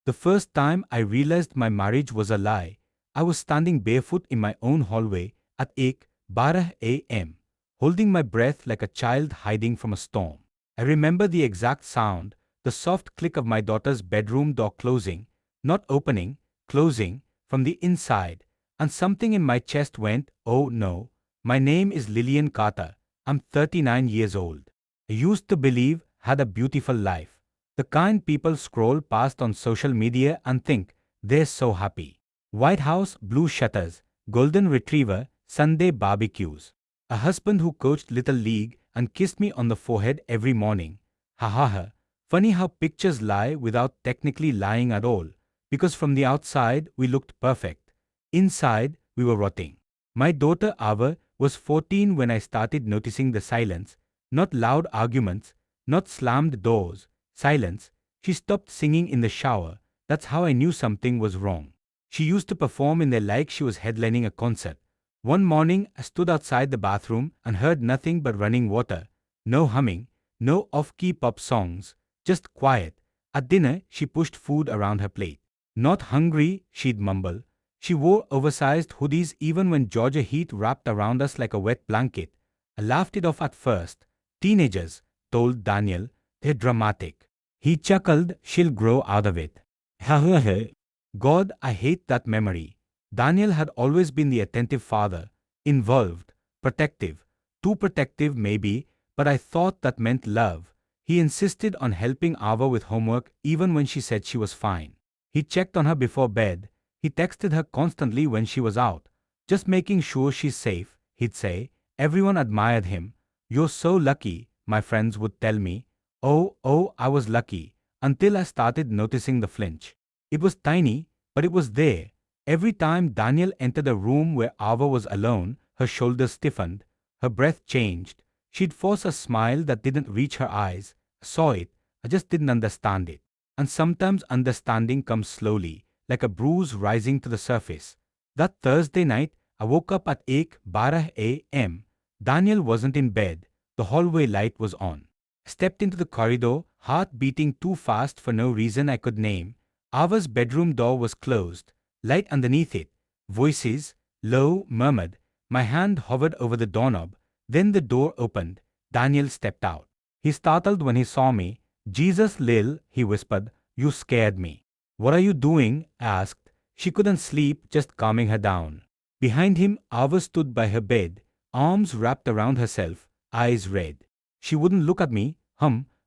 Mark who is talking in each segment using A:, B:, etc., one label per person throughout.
A: The first time I realized my marriage was a lie, I was standing barefoot in my own hallway at 12 a.m., holding my breath like a child hiding from a storm. I remember the exact sound, the soft click of my daughter's bedroom door closing, not opening, closing, from the inside, and something in my chest went, "Oh no, my name is Lillian Carter, I'm 39 years old." I used to believe had a beautiful life, the kind people scroll past on social media and think, they're so happy. White House, blue shutters, golden retriever, Sunday barbecues. A husband who coached Little League and kissed me on the forehead every morning. Ha ha ha. Funny how pictures lie without technically lying at all, because from the outside we looked perfect. Inside, we were rotting. My daughter Ava was 14 when I started noticing the silence, not loud arguments, not slammed doors, silence. She stopped singing in the shower. That's how I knew something was wrong. She used to perform in there like she was headlining a concert. One morning, I stood outside the bathroom and heard nothing but running water. No humming, no off-key pop songs, just quiet. At dinner, she pushed food around her plate. Not hungry, she'd mumble. She wore oversized hoodies even when Georgia heat wrapped around us like a wet blanket. I laughed it off at first. Teenagers, told Daniel, they're dramatic. He chuckled, she'll grow out of it. God, I hate that memory. Daniel had always been the attentive father, involved, protective. Too protective maybe, but I thought that meant love. He insisted on helping Ava with homework even when she said she was fine. He checked on her before bed. He texted her constantly when she was out. Just making sure she's safe, he'd say. Everyone admired him. You're so lucky, my friends would tell me. Oh, I was lucky, until I started noticing the flinch. It was tiny, but it was there. Every time Daniel entered a room where Ava was alone, her shoulders stiffened, her breath changed. She'd force a smile that didn't reach her eyes. I saw it, I just didn't understand it. And sometimes understanding comes slowly, like a bruise rising to the surface. That Thursday night, I woke up at 12 a.m. Daniel wasn't in bed. The hallway light was on. I stepped into the corridor, heart beating too fast for no reason I could name. Ava's bedroom door was closed. Light underneath it. Voices, low, murmured. My hand hovered over the doorknob. Then the door opened. Daniel stepped out. He startled when he saw me. "Jesus, Lil," he whispered, "you scared me." "What are you doing?" I asked. She couldn't sleep, just calming her down. Behind him, Ava stood by her bed, arms wrapped around herself, eyes red. She wouldn't look at me.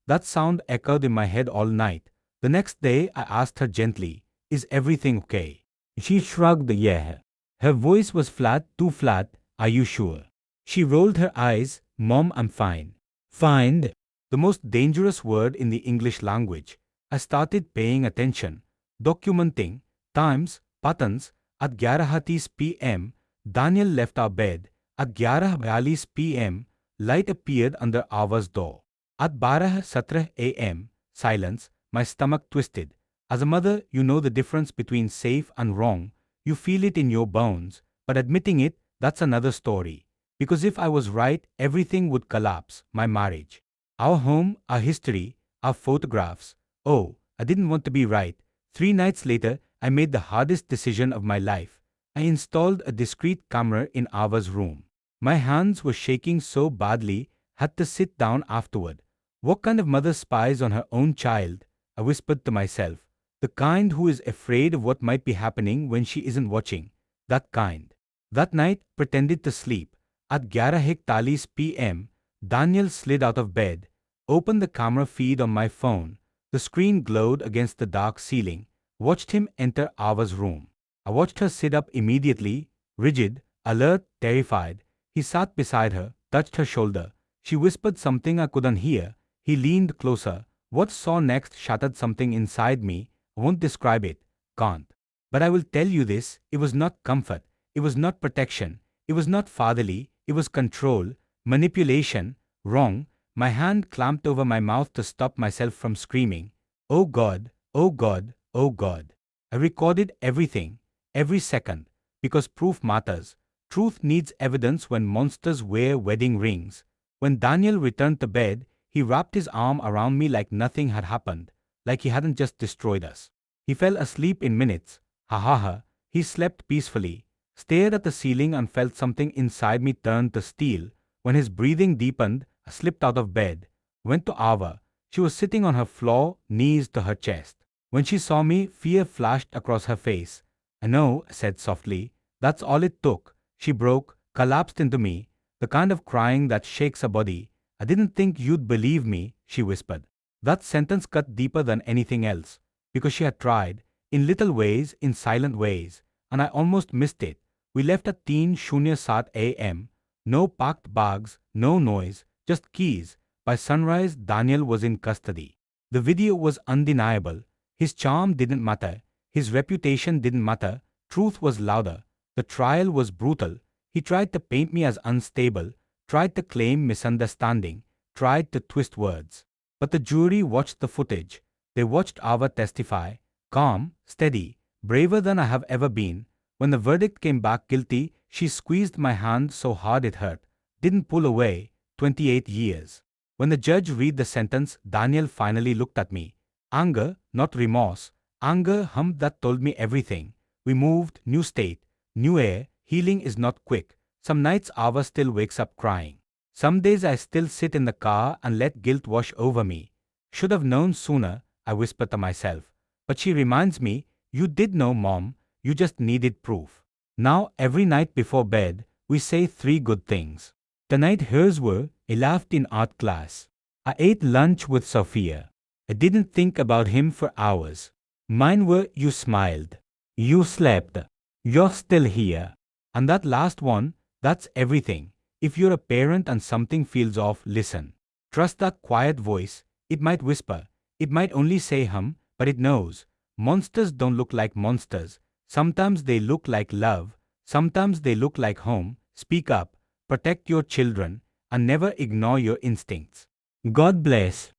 A: That sound echoed in my head all night. The next day, I asked her gently, "Is everything okay?" She shrugged, yeah. Her voice was flat, too flat. "Are you sure?" She rolled her eyes. "Mom, I'm fine." Fine? The most dangerous word in the English language. I started paying attention, documenting, times, patterns. At 11:30 p.m., Daniel left our bed. At 11:42 p.m., light appeared under Ava's door. At 12:17 a.m., silence. My stomach twisted. As a mother, you know the difference between safe and wrong. You feel it in your bones, but admitting it, that's another story. Because if I was right, everything would collapse. My marriage, our home, our history, our photographs. Oh, I didn't want to be right. 3 nights later, I made the hardest decision of my life. I installed a discreet camera in Ava's room. My hands were shaking so badly, had to sit down afterward. What kind of mother spies on her own child? I whispered to myself. The kind who is afraid of what might be happening when she isn't watching. That kind. That night, pretended to sleep. At 11:41 p.m., Daniel slid out of bed, opened the camera feed on my phone. The screen glowed against the dark ceiling. Watched him enter Ava's room. I watched her sit up immediately, rigid, alert, terrified. He sat beside her, touched her shoulder. She whispered something I couldn't hear. He leaned closer. What saw next shattered something inside me. I won't describe it. Can't. But I will tell you this, it was not comfort. It was not protection. It was not fatherly. It was control, manipulation, wrong. My hand clamped over my mouth to stop myself from screaming. Oh God, oh God, oh God. I recorded everything, every second, because proof matters. Truth needs evidence when monsters wear wedding rings. When Daniel returned to bed, he wrapped his arm around me like nothing had happened, like he hadn't just destroyed us. He fell asleep in minutes. Ha ha ha. He slept peacefully, stared at the ceiling and felt something inside me turn to steel. When his breathing deepened, I slipped out of bed, went to Ava. She was sitting on her floor, knees to her chest. When she saw me, fear flashed across her face. I know, I said softly. That's all it took. She broke, collapsed into me, the kind of crying that shakes a body. I didn't think you'd believe me, she whispered. That sentence cut deeper than anything else, because she had tried, in little ways, in silent ways, and I almost missed it. We left at 3:07 a.m. No packed bags, no noise, just keys. By sunrise, Daniel was in custody. The video was undeniable. His charm didn't matter. His reputation didn't matter. Truth was louder. The trial was brutal. He tried to paint me as unstable, tried to claim misunderstanding, tried to twist words. But the jury watched the footage. They watched Ava testify, calm, steady, braver than I have ever been. When the verdict came back guilty, she squeezed my hand so hard it hurt. Didn't pull away. 28 years. When the judge read the sentence, Daniel finally looked at me. Anger, not remorse. Anger that told me everything. We moved, new state, new air. Healing is not quick. Some nights Ava still wakes up crying. Some days I still sit in the car and let guilt wash over me. Should have known sooner, I whisper to myself. But she reminds me, you did know, Mom, you just needed proof. Now, every night before bed, we say 3 good things. Tonight hers were, I laughed in art class. I ate lunch with Sophia. I didn't think about him for hours. Mine were, you smiled. You slept. You're still here. And that last one, that's everything. If you're a parent and something feels off, listen. Trust that quiet voice. It might whisper. It might only say but it knows. Monsters don't look like monsters. Sometimes they look like love. Sometimes they look like home. Speak up. Protect your children. And never ignore your instincts. God bless.